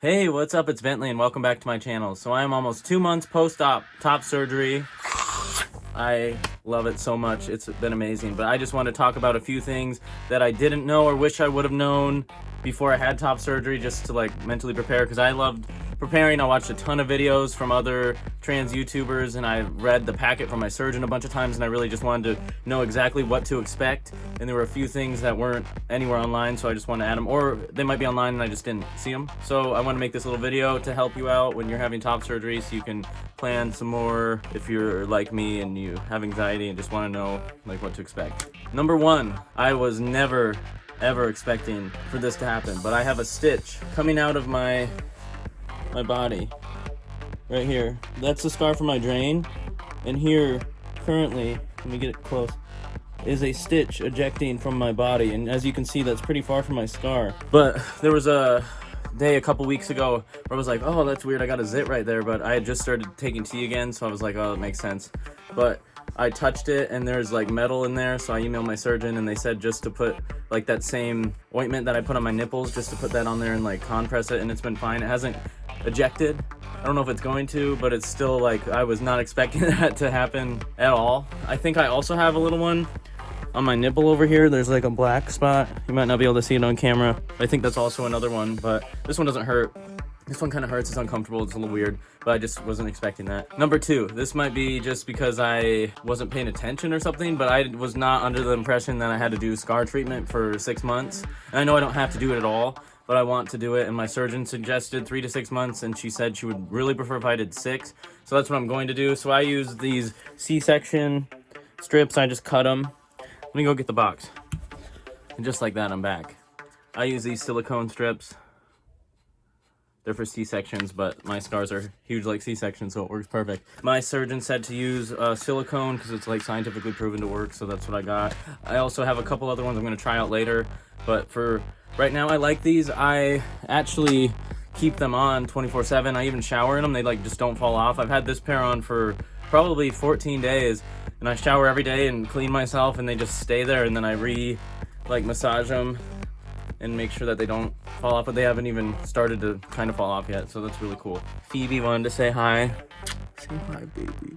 Hey, what's up? It's Bentley and welcome back to my channel. So I am almost 2 months post-op top surgery. I love it so much. It's been amazing. But I just want to talk about a few things that I didn't know or wish I would have known before I had top surgery, just to like mentally prepare, because I loved preparing. I watched a ton of videos from other trans YouTubers and I read the packet from my surgeon a bunch of times, and I really just wanted to know exactly what to expect. And there were a few things that weren't anywhere online, so I just wanted to add them, or they might be online and I just didn't see them. So I want to make this little video to help you out when you're having top surgery, so you can plan some more if you're like me and you have anxiety and just want to know like what to expect. Number one, I was never ever expecting for this to happen, but I have a stitch coming out of my body right here. That's the scar from my drain, and here currently, let me get it close, is a stitch ejecting from my body, and as you can see, that's pretty far from my scar. But there was a day a couple weeks ago where I was like, oh, that's weird, I got a zit right there, but I had just started taking tea again, so I was like, oh, that makes sense. But I touched it and there's like metal in there, so I emailed my surgeon and they said just to put like that same ointment that I put on my nipples, just to put that on there and like compress it, and it's been fine. It hasn't ejected. I don't know if it's going to, but it's still like, I was not expecting that to happen at all. I think I also have a little one on my nipple over here. There's like a black spot. You might not be able to see it on camera. I think that's also another one, but this one doesn't hurt. This one kind of hurts, it's uncomfortable, it's a little weird, but I just wasn't expecting that. Number two, this might be just because I wasn't paying attention or something, but I was not under the impression that I had to do scar treatment for 6 months. And I know I don't have to do it at all, but I want to do it, and my surgeon suggested 3 to 6 months, and she said she would really prefer if I did 6. So that's what I'm going to do. So I use these C-section strips, I just cut them. Let me go get the box. And just like that, I'm back. I use these silicone strips. They're for C-sections, but my scars are huge like C-sections, so it works perfect. My surgeon said to use silicone because it's like scientifically proven to work, so that's what I got. I also have a couple other ones I'm going to try out later, but for right now I like these. I actually keep them on 24/7. I even shower in them. They like just don't fall off. I've had this pair on for probably 14 days, and I shower every day and clean myself, and they just stay there, and then I massage them and make sure that they don't fall off, but they haven't even started to kind of fall off yet, so that's really cool. Phoebe wanted to say hi. Say hi, baby.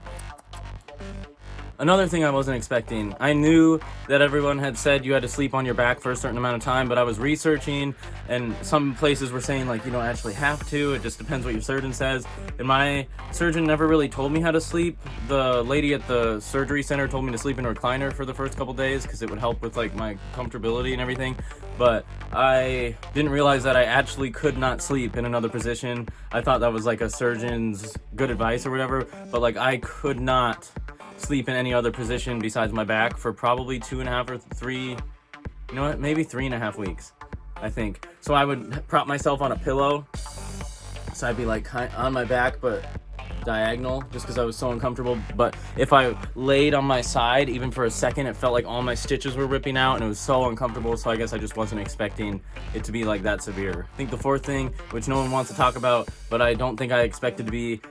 Another thing I wasn't expecting, I knew that everyone had said you had to sleep on your back for a certain amount of time, but I was researching, and some places were saying like you don't actually have to, it just depends what your surgeon says, and my surgeon never really told me how to sleep. The lady at the surgery center told me to sleep in a recliner for the first couple days because it would help with like my comfortability and everything, but I didn't realize that I actually could not sleep in another position. I thought that was like a surgeon's good advice or whatever, but like I could not sleep in any other position besides my back for probably 2.5 or 3, you know what, maybe 3.5 weeks, I think. So I would prop myself on a pillow, so I'd be like on my back but diagonal, just because I was so uncomfortable. But if I laid on my side even for a second, it felt like all my stitches were ripping out, and it was so uncomfortable. So I guess I just wasn't expecting it to be like that severe. I think the fourth thing, which no one wants to talk about, but I don't think I expected to be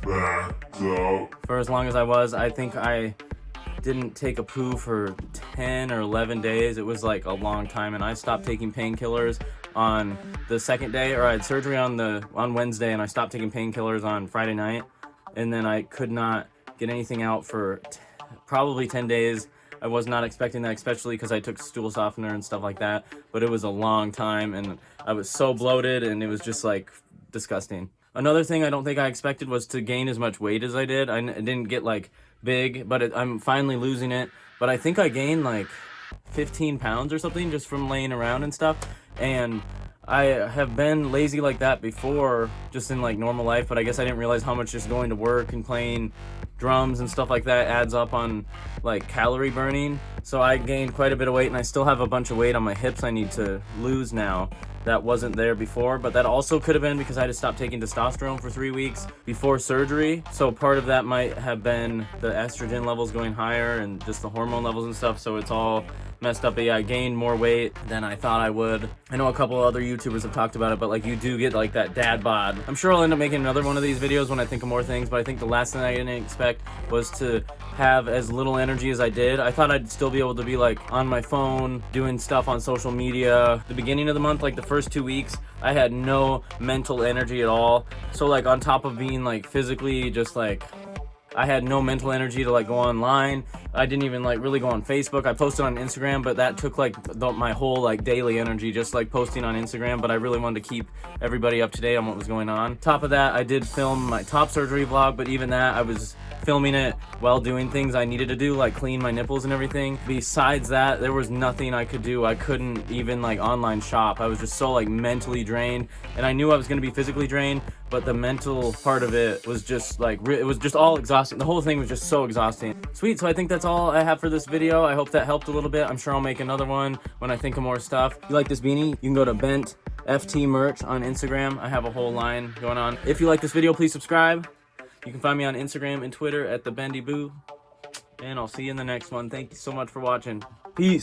for as long as I was, I think I didn't take a poo for 10 or 11 days. It was like a long time, and I stopped taking painkillers on the second day, or I had surgery on Wednesday, and I stopped taking painkillers on Friday night, and then I could not get anything out for probably 10 days. I was not expecting that, especially because I took stool softener and stuff like that, but it was a long time, and I was so bloated, and it was just like disgusting. Another thing I don't think I expected was to gain as much weight as I did. I didn't get like big, but I'm finally losing it. But I think I gained like 15 pounds or something just from laying around and stuff. And I have been lazy like that before, just in like normal life, but I guess I didn't realize how much just going to work and playing drums and stuff like that adds up on like calorie burning. So I gained quite a bit of weight, and I still have a bunch of weight on my hips I need to lose now that wasn't there before, but that also could have been because I had to stop taking testosterone for 3 weeks before surgery. So part of that might have been the estrogen levels going higher and just the hormone levels and stuff, so it's all messed up. But yeah, I gained more weight than I thought I would. I know a couple other YouTubers have talked about it, but like you do get like that dad bod. I'm sure I'll end up making another one of these videos when I think of more things, but I think the last thing I didn't expect was to have as little energy as I did. I thought I'd still be able to be like on my phone doing stuff on social media. The beginning of the month, like the first 2 weeks, I had no mental energy at all. So like on top of being like physically just like, I had no mental energy to like go online. I didn't even like really go on Facebook. I posted on Instagram, but that took like my whole like daily energy, just like posting on Instagram. But I really wanted to keep everybody up to date on what was going on. Top of that, I did film my top surgery vlog, but even that, I was filming it while doing things I needed to do, like clean my nipples and everything. Besides that, there was nothing I could do. I couldn't even like online shop. I was just so like mentally drained, and I knew I was going to be physically drained, but the mental part of it was just like, it was just all exhausting. The whole thing was just so exhausting. Sweet, so I think that's all I have for this video. I hope that helped a little bit. I'm sure I'll make another one when I think of more stuff. If you like this beanie, you can go to Bent FT merch on Instagram. I have a whole line going on. If you like this video, please subscribe. You can find me on Instagram and Twitter at the Bendy Boo. And I'll see you in the next one. Thank you so much for watching. Peace.